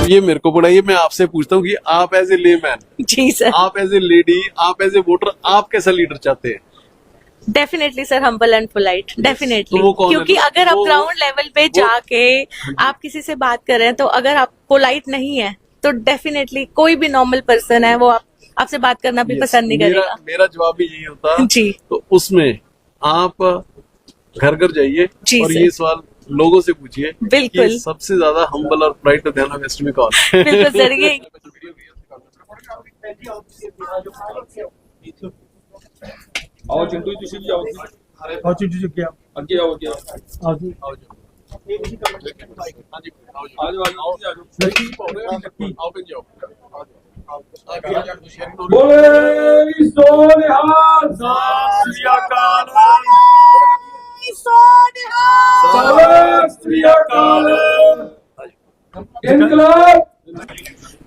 ये मेरे को पड़ा, ये मैं आपसे पूछता हूँ कि आप एज ए लेमैन, जी सर, आप एज ए लेडी, आप एज ए वोटर, आप कैसा लीडर चाहते हैं? Definitely sir, humble and polite, definitely. तो वो कौन है? क्योंकि अगर आप वो- ग्राउंड लेवल पे जाके आप किसी से बात कर रहे हैं, तो अगर आप पोलाइट नहीं है तो डेफिनेटली कोई भी नॉर्मल पर्सन है वो आपसे बात करना भी Yes, पसंद नहीं करेगा। मेरा जवाब भी यही होता जी। तो उसमें आप घर घर जाइए जी और सर। ये सवाल लोगों से पूछिए बिल्कुल। कि सबसे ज्यादा हम्बल और पोलाइट लुधियाना वेस्ट में कौन है? बिल्कुल सर, ये आओ चिंटू ਤੁਸੀਂ ਵੀ ਆਓ और चीज जो क्या ਅੱਗੇ ਆਓ ਅੱਗੇ ਆਓ और आओ जी। हाँ जी, आओ जी। ਆ ਜਾਓ ਆ ਜਾਓ ਤੁਸੀਂ ਆ ਜਾਓ लड़की आओ बन जाओ। ਬੋਲੇ ਸੋਨਿਹਾਲ ਸਤਿ ਸ੍ਰੀ ਅਕਾਲ ਸਤਿ ਸ੍ਰੀ ਅਕਾਲ ਇਨਕਲਾਬ।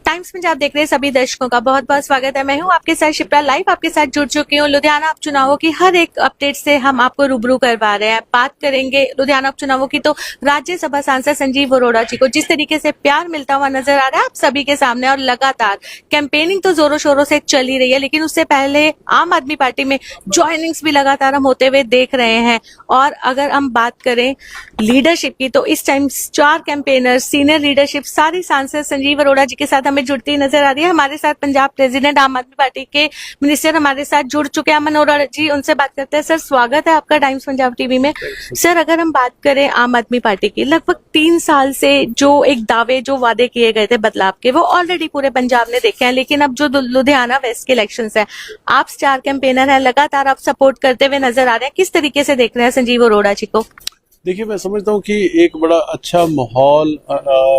टाइम्स पंजाब देख रहे सभी दर्शकों का बहुत बहुत स्वागत है। मैं हूं आपके साथ शिप्रा, लाइव आपके साथ जुड़ चुकी हूं। लुधियाना उपचुनावों की हर एक अपडेट से हम आपको रूबरू करवा रहे हैं। बात करेंगे लुधियाना उपचुनावों की तो राज्यसभा सांसद संजीव अरोड़ा जी को जिस तरीके से प्यार मिलता हुआ नजर आ रहा है आप सभी के सामने, और लगातार कैंपेनिंग तो जोरों शोरों से चल ही रही है, लेकिन उससे पहले आम आदमी पार्टी में ज्वाइनिंग्स भी लगातार हम होते हुए देख रहे हैं। और अगर हम बात करें लीडरशिप की तो इस टाइम 4 कैंपेनर, सीनियर लीडरशिप, सारी सांसद संजीव अरोड़ा जी के साथ हमें जुड़ती नजर आ रही है। हमारे साथ पंजाब प्रेसिडेंट आम आदमी पार्टी के मिनिस्टर हमारे साथ जुड़ चुके हैं, अमन अरोड़ा जी, उनसे बात करते हैं। सर, स्वागत है आपका टाइम्स पंजाब टीवी में। सर, अगर हम बात करें आम आदमी पार्टी की, लगभग 3 साल से जो एक दावे, जो वादे किए गए थे बदलाव के, वो ऑलरेडी पूरे पंजाब ने देखे हैं, लेकिन अब जो लुधियाना वेस्ट के इलेक्शंस है, आप स्टार कैंपेनर हैं, लगातार आप सपोर्ट करते हुए नजर आ रहे हैं, किस तरीके से देख रहे हैं संजीव अरोड़ा जी को? देखिए, मैं समझता हूँ कि एक बड़ा अच्छा माहौल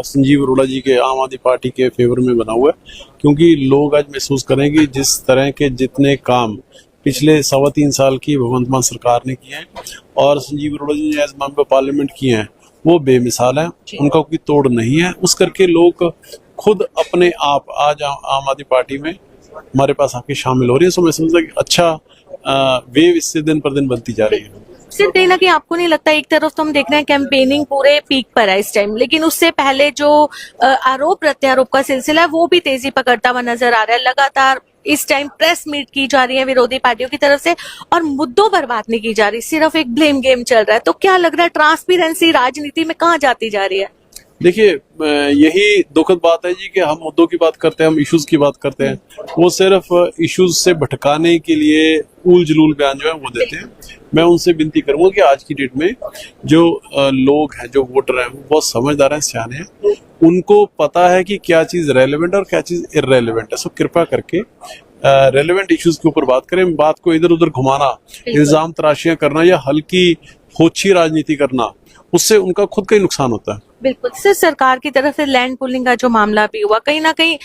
संजीव अरोड़ा जी के आम आदमी पार्टी के फेवर में बना हुआ है, क्योंकि लोग आज महसूस करें कि जिस तरह के जितने काम पिछले 3.25 साल की भगवंत मान सरकार ने किए हैं और संजीव अरोड़ा जी ने एज मेंबर पार्लियामेंट किए हैं, वो बेमिसाल है, उनका कोई तोड़ नहीं है। उस करके लोग खुद अपने आप आज आम आदमी पार्टी में हमारे पास आके शामिल हो रही है। सो मैं समझता कि अच्छा वेव इससे दिन पर दिन बनती जा रही है। सिर्फ कहीं ना कहीं आपको नहीं लगता, एक तरफ तो हम देख रहे हैं कैंपेनिंग पूरे पीक पर है इस टाइम, लेकिन उससे पहले जो आरोप प्रत्यारोप का सिलसिला है वो भी तेजी पकड़ता हुआ नजर आ रहा है। लगातार इस टाइम प्रेस मीट की जा रही है विरोधी पार्टियों की तरफ से और मुद्दों पर बात नहीं की जा रही, सिर्फ एक ब्लेम गेम चल रहा है। तो क्या लग रहा है ट्रांसपेरेंसी राजनीति में कहाँ जाती जा रही है? देखिए, यही दुखद बात है जी कि हम मुद्दों की बात करते हैं, हम इश्यूज की बात करते हैं, वो सिर्फ इश्यूज से भटकाने के लिए उल जलूल बयान जो है वो देते हैं। मैं उनसे विनती करूंगा कि आज की डेट में जो लोग हैं, जो वोटर हैं, वो बहुत समझदार हैं, सियाने हैं, उनको पता है कि क्या चीज रेलेवेंट और क्या चीज इररेलेवेंट है। सो कृपया करके रेलेवेंट इश्यूज के ऊपर बात करें। बात को इधर उधर घुमाना, इल्जाम तराशियां करना या हल्की होची राजनीति करना, उससे उनका खुद का ही नुकसान होता है। बिल्कुल सर, सरकार की तरफ से लैंड पुलिंग का जो मामला भी हुआ, कहीं ना कहीं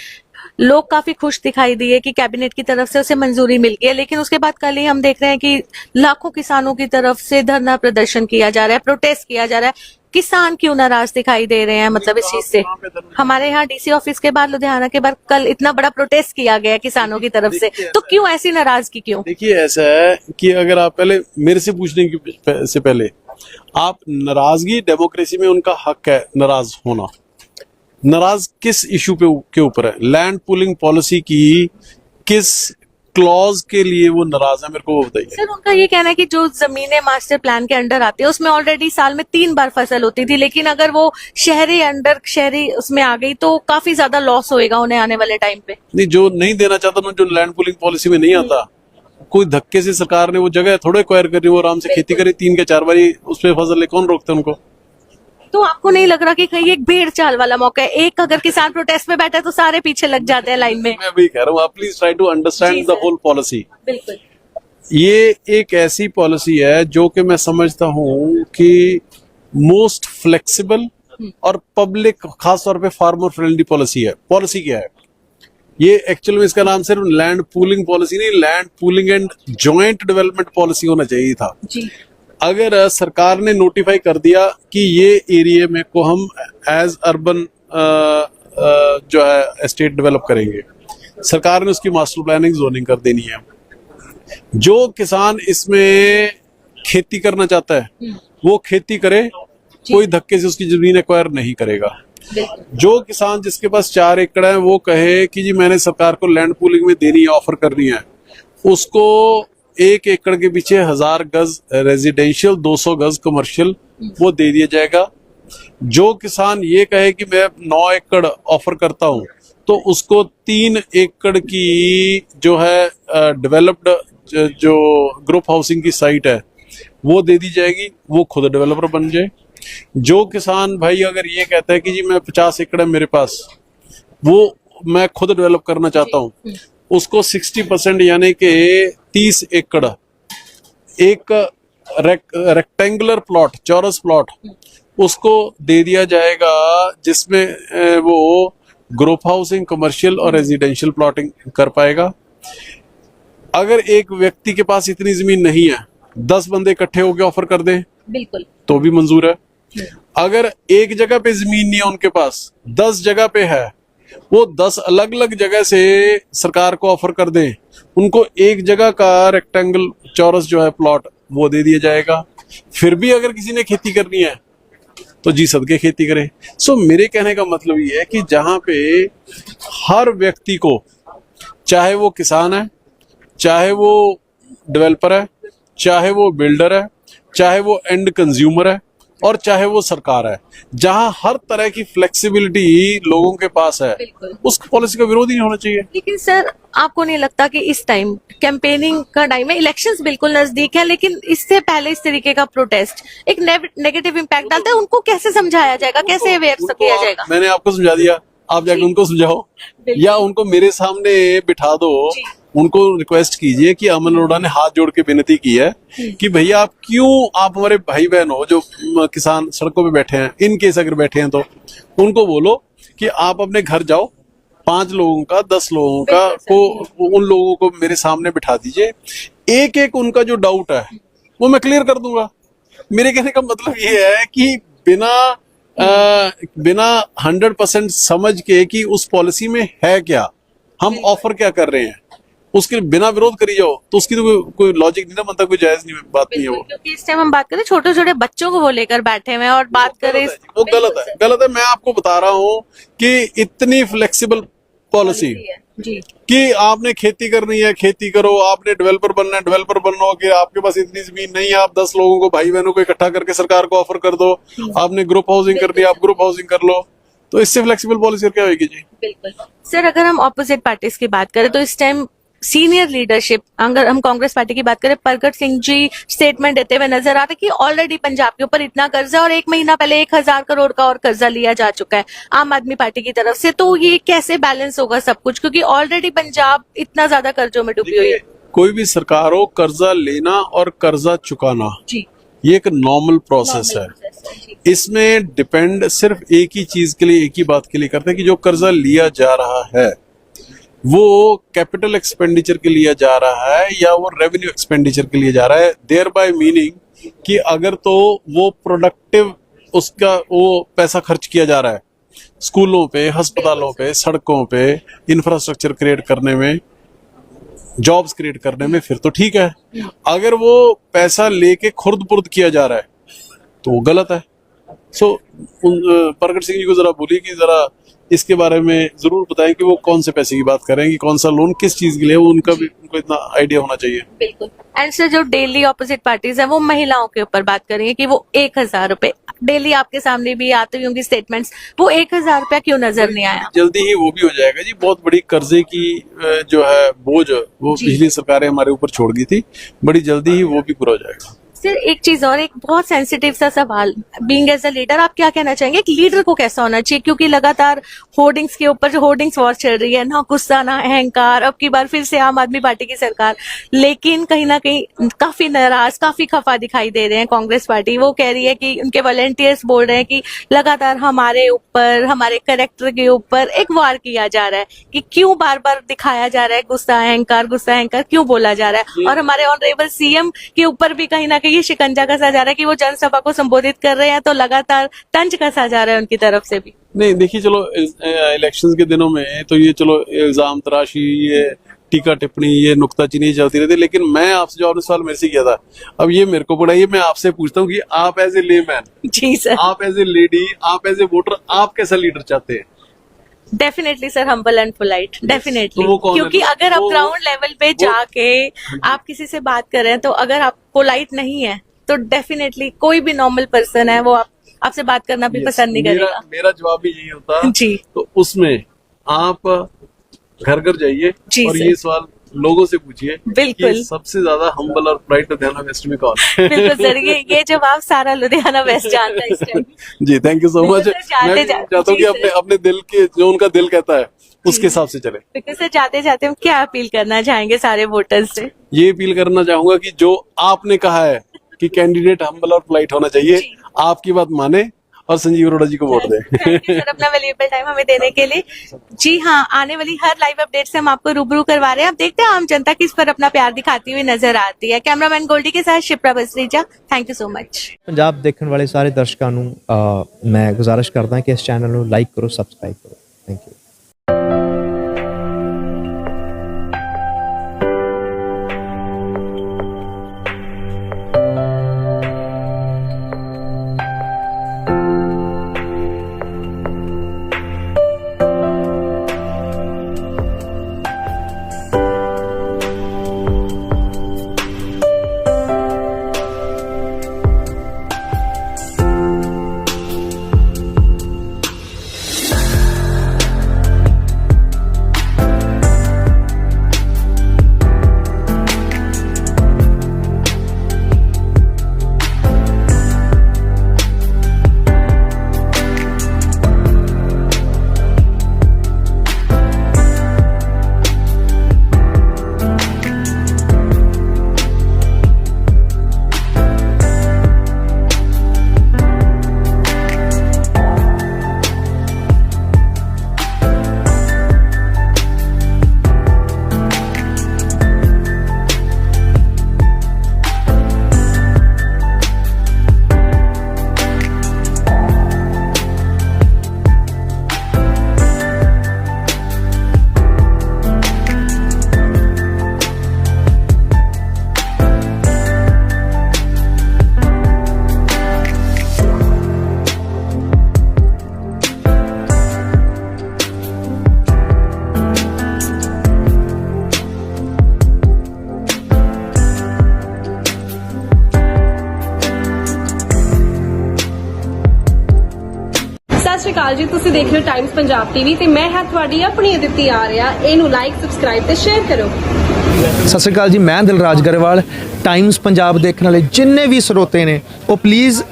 लोग काफी खुश दिखाई दिए कि कैबिनेट की तरफ से उसे मंजूरी मिल गई है, लेकिन उसके बाद कल ही हम देख रहे हैं कि लाखों किसानों की तरफ से धरना प्रदर्शन किया जा रहा है, प्रोटेस्ट किया जा रहा है। किसान क्यों नाराज दिखाई दे रहे हैं, मतलब इस चीज से? हमारे यहाँ डीसी ऑफिस के बाद, लुधियाना के बाद कल इतना बड़ा प्रोटेस्ट किया गया किसानों की तरफ से, तो क्यों ऐसी नाराजगी क्यों? देखिए, ऐसा है कि अगर आप पहले मेरे से पूछने से पहले आप नाराजगी, डेमोक्रेसी में उनका हक है नाराज होना। नाराज किस इशू के ऊपर है? लैंड पुलिंग पॉलिसी की किस क्लॉज के लिए वो नाराज है, मेरे को वो बताइए। सर, उनका ये कहना है कि जो जमीनें मास्टर प्लान के अंडर आती है उसमें ऑलरेडी साल में 3 बार फसल होती थी, लेकिन अगर वो शहरी उसमें आ गई तो काफी ज्यादा लॉस होएगा उन्हें आने वाले टाइम पे। नहीं, जो नहीं देना चाहता ना, जो लैंड पुलिंग पॉलिसी में नहीं आता, कोई धक्के से सरकार ने वो जगह थोड़े एक्वायर करी, वो आराम से खेती करे, 3 या 4 बारी उस पर फसल ले, कौन रोकते उनको? तो आपको नहीं लग रहा कि कहीं एक भेड़ चाल वाला मौका है? एक अगर किसान प्रोटेस्ट में बैठा है तो सारे पीछे लग जाते हैं लाइन में। मैं वही कह रहा हूँ, आप please try to understand the whole policy. बिल्कुल, ये एक ऐसी पॉलिसी है जो कि मैं समझता हूँ कि मोस्ट फ्लेक्सिबल और पब्लिक, खासतौर पे फार्मर फ्रेंडली पॉलिसी है। पॉलिसी क्या है ये? एक्चुअल में इसका नाम सिर्फ लैंड पूलिंग पॉलिसी नहीं, land pooling and joint development policy होना चाहिए था जी। अगर सरकार ने नोटिफाई कर दिया कि ये एरिया में को हम एज अर्बन जो है एस्टेट डेवलप करेंगे, सरकार ने उसकी मास्टर प्लानिंग जोनिंग कर देनी है। जो किसान इसमें खेती करना चाहता है वो खेती करे, कोई धक्के से उसकी जमीन एक्वायर नहीं करेगा। जो किसान जिसके पास 4 एकड़ है वो कहे कि जी मैंने सरकार को लैंड पूलिंग में देनी है, ऑफर करनी है, उसको 1 एकड़ के पीछे 1000 गज रेजिडेंशियल, 200 गज कमर्शियल वो दे दिया जाएगा। जो किसान ये कहे कि मैं 9 एकड़ ऑफर करता हूं तो उसको 3 एकड़ की जो है डेवलप्ड जो ग्रुप हाउसिंग की साइट है वो दे दी जाएगी, वो खुद डेवलपर बन जाए। जो किसान भाई अगर ये कहता है कि जी मैं 50 एकड़ है मेरे पास, वो मैं खुद डेवलप करना चाहता हूं, उसको 60% यानी कि 30 एकड़ एक रेक्टेंगुलर प्लॉट, चौरस प्लॉट उसको दे दिया जाएगा, जिसमें वो ग्रुप हाउसिंग, कमर्शियल और रेजिडेंशियल प्लॉटिंग कर पाएगा। अगर एक व्यक्ति के पास इतनी जमीन नहीं है, 10 बंदे इकट्ठे होकर ऑफर कर दें बिल्कुल तो भी मंजूर है। अगर एक जगह पे जमीन नहीं है उनके पास, 10 जगह पे है, वो 10 अलग अलग जगह से सरकार को ऑफर कर दें, उनको एक जगह का रेक्टेंगल चौरस जो है प्लॉट वो दे दिया जाएगा। फिर भी अगर किसी ने खेती करनी है तो जी सदके खेती करे। सो मेरे कहने का मतलब ये है कि जहां पे हर व्यक्ति को, चाहे वो किसान है, चाहे वो डेवलपर है, चाहे वो बिल्डर है, चाहे वो एंड कंज्यूमर है और चाहे वो सरकार है, जहां हर तरह की फ्लेक्सिबिलिटी लोगों के पास है, उस पॉलिसी का विरोध ही नहीं होना चाहिए। लेकिन सर आपको नहीं लगता कि इस टाइम कैंपेनिंग का टाइम है, इलेक्शंस बिल्कुल नजदीक है, लेकिन इससे पहले इस तरीके का प्रोटेस्ट एक नेगेटिव इम्पैक्ट डालता है, उनको कैसे समझाया जाएगा, कैसे अवेयर किया जाएगा? मैंने आपको समझा दिया, आप जाके उनको समझाओ या उनको मेरे सामने बिठा दो, उनको रिक्वेस्ट कीजिए कि अमन अरोड़ा ने हाथ जोड़ के विनती की है कि भैया आप हमारे भाई बहन हो जो किसान सड़कों पे बैठे हैं, इन केस अगर बैठे हैं तो उनको बोलो कि आप अपने घर जाओ, 5 लोगों का 10 लोगों का को उन लोगों को मेरे सामने बिठा दीजिए, एक एक उनका जो डाउट है वो मैं क्लियर कर दूंगा। मेरे कहने का मतलब ये है कि बिना 100% समझ के कि उस पॉलिसी में है क्या, हम ऑफर क्या कर रहे हैं, उसके बिना विरोध करी जाओ तो उसकी तो कोई लॉजिक नहीं ना बनता, कोई जायज नहीं बात नहीं है वो। क्योंकि इस टाइम हम बात करें छोटे छोटे बच्चों को वो लेकर बैठे हुए हैं और बात करें, वो गलत है। मैं आपको बता रहा हूँ कि इतनी फ्लेक्सिबल पॉलिसी कि आपने खेती करनी है खेती करो, आपने डेवलपर बनना है डेवलपर बनो, कि आपके पास इतनी जमीन नहीं है, आप 10 लोगों को, भाई बहनों को इकट्ठा करके सरकार को ऑफर कर दो, आपने ग्रुप हाउसिंग करनी है आप ग्रुप हाउसिंग कर लो, तो इससे फ्लेक्सिबल पॉलिसी क्या होगी जी? बिल्कुल सर, अगर हम ऑपोजिट पार्टीज की बात करें तो इस टाइम सीनियर लीडरशिप, अगर हम कांग्रेस पार्टी की बात करें, प्रगट सिंह जी स्टेटमेंट देते हुए नजर आ रहे कि ऑलरेडी पंजाब के ऊपर इतना कर्जा और 1 महीना पहले 1000 करोड़ का और कर्जा लिया जा चुका है आम आदमी पार्टी की तरफ से, तो ये कैसे बैलेंस होगा सब कुछ, क्योंकि ऑलरेडी पंजाब इतना ज्यादा कर्जों में डूबी हुई है। कोई भी सरकार हो, कर्जा लेना और कर्जा चुकाना जी, ये एक नॉर्मल प्रोसेस है। इसमें डिपेंड सिर्फ एक ही चीज के लिए, एक ही बात के लिए करते हैं कि जो कर्जा लिया जा रहा है वो कैपिटल एक्सपेंडिचर के लिए जा रहा है या वो रेवेन्यू एक्सपेंडिचर के लिए जा रहा है, देयर बाय मीनिंग कि अगर तो वो प्रोडक्टिव उसका वो पैसा खर्च किया जा रहा है स्कूलों पे, अस्पतालों पे, सड़कों पे, इंफ्रास्ट्रक्चर क्रिएट करने में, जॉब्स क्रिएट करने में, फिर तो ठीक है। अगर वो पैसा लेके खुर्द-पुर्द किया जा रहा है तो वो गलत है। सो प्रगट सिंह जी को जरा बोलिए कि जरा इसके बारे में जरूर बताएं कि वो कौन से पैसे की बात कर रहे हैं, कि कौन सा लोन किस चीज के लिए, वो उनका भी उनको इतना आइडिया होना चाहिए। बिल्कुल। एंड सर, जो डेली ऑपोजिट पार्टीज है वो महिलाओं के ऊपर बात करेंगे कि वो 1000 रुपए डेली, आपके सामने भी आती होंगी स्टेटमेंट्स, वो 1000 रुपया क्यों नजर नहीं आया? जल्दी ही वो भी हो जाएगा जी। बहुत बड़ी कर्जे की जो है बोझ वो पिछली सरकारें हमारे ऊपर छोड़ गई थी, बड़ी जल्दी ही वो भी पूरा हो जाएगा। सर, एक चीज और, एक बहुत सेंसिटिव सा सवाल, बीइंग एज अ लीडर आप क्या कहना चाहेंगे, एक लीडर को कैसा होना चाहिए? क्योंकि लगातार होर्डिंग्स के ऊपर जो होर्डिंग्स वॉर चल रही है, ना गुस्सा ना अहंकार, अब की बार फिर से आम आदमी पार्टी की सरकार, लेकिन कहीं ना कहीं काफी नाराज, काफी खफा दिखाई दे रहे हैं कांग्रेस पार्टी। वो कह रही है कि उनके वॉलंटियर्स बोल रहे हैं कि लगातार हमारे ऊपर, हमारे कैरेक्टर के ऊपर एक वार किया जा रहा है, कि क्यों बार बार दिखाया जा रहा है गुस्सा अहंकार क्यों बोला जा रहा है, और हमारे ऑनरेबल सीएम के ऊपर भी कहीं ना कहीं ये शिकंजा कसा जा रहा है कि वो जनसभा को संबोधित कर रहे हैं तो लगातार तंज कसा जा रहा है उनकी तरफ से भी। नहीं देखिए, चलो इलेक्शंस के दिनों में तो ये चलो इल्जाम तराशी, ये टीका टिप्पणी ये नुक्ताचीनी चलती रहती है, लेकिन मैं आपसे जो आपने सवाल मेरे से किया था, अब ये मेरे को पड़ा, ये मैं आपसे पूछता हूँ कि आप एज ए लेमैन, जी सर। आप एज ए लेडी, आप एज ए वोटर, आप कैसा लीडर चाहते हैं? Definitely sir, humble and polite, definitely. तो वो कौन है? क्योंकि अगर आप वो- ग्राउंड लेवल पे जाके आप किसी से बात कर रहे हैं, तो अगर आप पोलाइट नहीं है तो डेफिनेटली कोई भी नॉर्मल पर्सन है वो आपसे बात करना भी पसंद नहीं करेगा। मेरा जवाब भी यही होता जी। तो उसमें आप घर घर जाइए जी और सर। ये सवाल लोगों से पूछिए बिल्कुल। कि सबसे ज्यादा हम्बल और पोलाइट लुधियाना वेस्ट में कौन है? बिल्कुल सर, ये जवाब सारा लुधियाना वेस्ट जानता है इस टाइम। जी, थैंक यू सो मच। बिल्कुल सर, मैं भी जाते- चाहता हूँ कि जी अपने सर। अपने दिल के, जो उनका दिल कहता है उसके हिसाब से चले। बिल्कुल सर, जाते जाते हम क्या अपील करना चाहेंगे सारे वोटर्स से? ये अपील करना चाहूंगा कि जो आपने कहा है कि कैंडिडेट हम्बल और पोलाइट होना चाहिए, जी। आपकी बात माने और संजीव अरोड़ा जी को वोट दें। थैंक यू सर अपना वैल्यूएबल टाइम हमें देने के लिए। जी हाँ, आने वाली हर लाइव अपडेट से हम आपको रूबरू करवा रहे हैं। अब देखते हैं आम जनता किस पर अपना प्यार दिखाती हुई नजर आती है। कैमरामैन गोल्डी के साथ शिप्रा बसरीजा, thank you so much. Punjab ਦੇਖਣ ਵਾਲੇ ਸਾਰੇ ਦਰਸ਼ਕਾਂ ਨੂੰ ਮੈਂ ਗੁਜ਼ਾਰਿਸ਼ ਕਰਦਾ ਕਿ ਇਸ ਚੈਨਲ ਨੂੰ ਲਾਈਕ ਕਰੋ, ਸਬਸਕ੍ਰਾਈਬ ਕਰੋ। Thank you. ਸਤਿ ਸ਼੍ਰੀ ਅਕਾਲ ਜੀ, ਤੁਸੀਂ ਦੇਖ ਰਹੇ ਹੋ ਟਾਈਮਸ ਪੰਜਾਬ ਟੀਵੀ ਤੇ ਮੈਂ ਹਾਂ ਤੁਹਾਡੀ ਆਪਣੀ ਅਦਿੱਤੀ ਆਰਿਆ। ਇਹਨੂੰ ਲਾਈਕ, ਸਬਸਕ੍ਰਾਈਬ ਤੇ ਸ਼ੇਅਰ ਕਰੋ। ਸਤਿ ਸ਼੍ਰੀ ਅਕਾਲ ਜੀ, ਮੈਂ ਦਿਲਰਾਜ ਗਰੇਵਾਲ। ਟਾਈਮਸ ਪੰਜਾਬ ਦੇਖਣ ਵਾਲੇ ਜਿੰਨੇ ਵੀ ਸਰੋਤੇ ਨੇ ਉਹ ਪਲੀਜ਼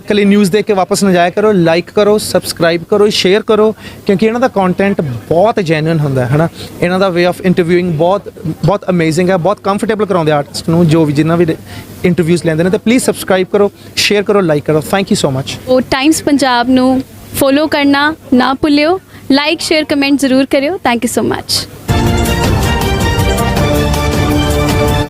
ਕੱਲੀ ਨਿਊਜ਼ ਦੇਖ ਕੇ ਵਾਪਸ ਨਾ ਜਾਇਆ ਕਰੋ। ਲਾਈਕ ਕਰੋ, ਸਬਸਕ੍ਰਾਈਬ ਕਰੋ, ਸ਼ੇਅਰ ਕਰੋ, ਕਿਉਂਕਿ ਇਹਨਾਂ ਦਾ ਕੰਟੈਂਟ ਬਹੁਤ ਜੈਨੂਇਨ ਹੁੰਦਾ ਹੈ ਨਾ। ਇਹਨਾਂ ਦਾ ਵੇ ਆਫ ਇੰਟਰਵਿਊਇੰਗ ਬਹੁਤ ਅਮੇਜ਼ਿੰਗ ਹੈ, ਬਹੁਤ ਕੰਫਰਟੇਬਲ ਕਰਾਉਂਦੇ ਆਰਟਿਸਟ ਨੂੰ ਜੋ ਵੀ ਜਿੰਨਾ ਵੀ ਇੰਟਰਵਿਊਜ਼ ਲੈਂਦੇ ਨੇ। ਤੇ ਪਲੀਜ਼ ਸਬਸਕ੍ਰਾਈਬ ਕਰੋ, ਸ਼ੇਅਰ ਕਰੋ, ਲਾਈਕ ਕਰੋ। Thank you so much. ਉਹ ਟਾਈਮਸ ਪੰਜਾਬ ਨੂੰ ਫੋਲੋ ਕਰਨਾ ਨਾ ਭੁੱਲਿਓ। ਲਾਈਕ, ਸ਼ੇਅਰ, ਕਮੈਂਟ ਜ਼ਰੂਰ ਕਰਿਓ। Thank you so much.